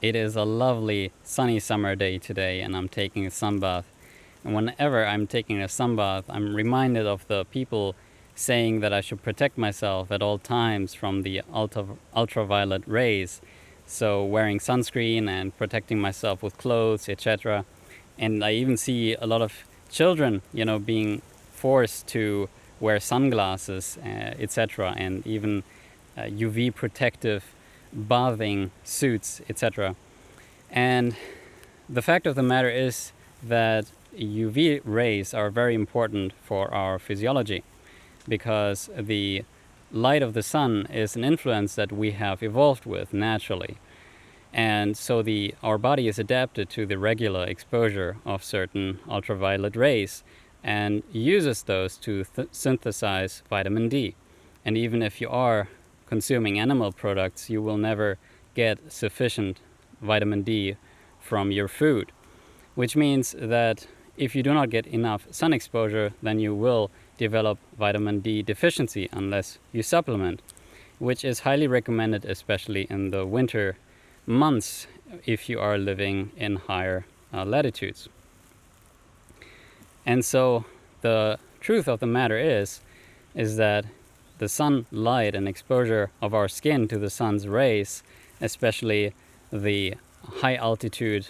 It is a lovely sunny summer day today and I'm taking a sunbath. And whenever I'm taking a sunbath, I'm reminded of the people saying that I should protect myself at all times from the ultraviolet rays. So wearing sunscreen and protecting myself with clothes, etc. And I even see a lot of children, being forced to wear sunglasses, etc. And even UV protective bathing suits, etc. And the fact of the matter is that UV rays are very important for our physiology because the light of the sun is an influence that we have evolved with naturally. And so our body is adapted to the regular exposure of certain ultraviolet rays and uses those to synthesize vitamin D. And even if you are consuming animal products, you will never get sufficient vitamin D from your food, which means that if you do not get enough sun exposure, then you will develop vitamin D deficiency unless you supplement, which is highly recommended, especially in the winter months if you are living in higher latitudes. And so the truth of the matter is that the sunlight and exposure of our skin to the sun's rays, especially the high altitude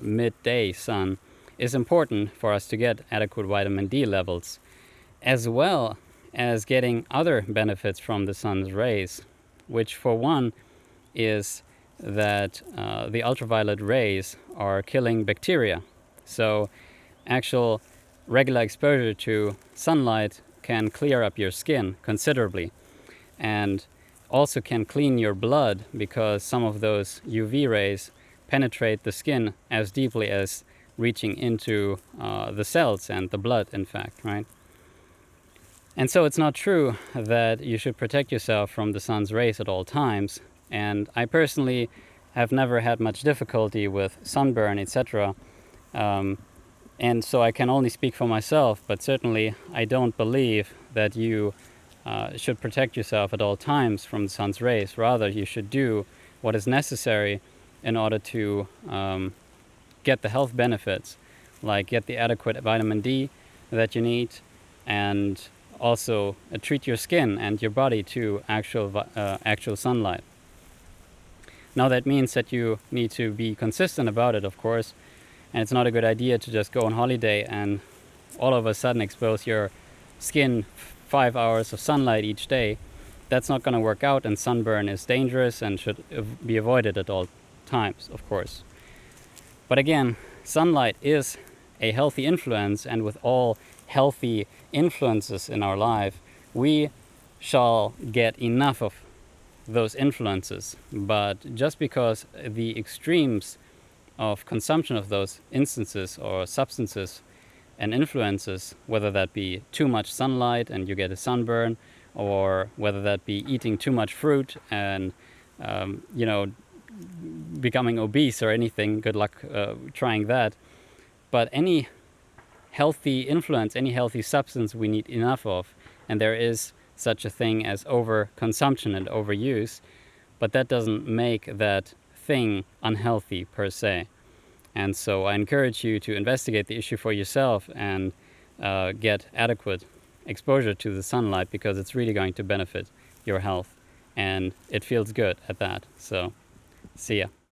midday sun, is important for us to get adequate vitamin D levels, as well as getting other benefits from the sun's rays, which for one is that the ultraviolet rays are killing bacteria. So actual regular exposure to sunlight can clear up your skin considerably and also can clean your blood because some of those UV rays penetrate the skin as deeply as reaching into the cells and the blood, in fact, right? And so it's not true that you should protect yourself from the sun's rays at all times. And I personally have never had much difficulty with sunburn, etc. And so I can only speak for myself, but certainly I don't believe that you should protect yourself at all times from the sun's rays. Rather, you should do what is necessary in order to get the health benefits, like get the adequate vitamin D that you need, and also treat your skin and your body to actual sunlight. Now that means that you need to be consistent about it, of course, and it's not a good idea to just go on holiday and all of a sudden expose your skin 5 hours of sunlight each day. That's not going to work out, and sunburn is dangerous and should be avoided at all times, of course. But again, sunlight is a healthy influence, and with all healthy influences in our life, we shall get enough of those influences. But just because the extremes of consumption of those instances or substances and influences, whether that be too much sunlight and you get a sunburn, or whether that be eating too much fruit and becoming obese or anything, good luck trying that. But any healthy influence, any healthy substance we need enough of, and there is such a thing as overconsumption and overuse, but that doesn't make that thing unhealthy per se. And so I encourage you to investigate the issue for yourself and get adequate exposure to the sunlight, because it's really going to benefit your health and it feels good at that. So see ya.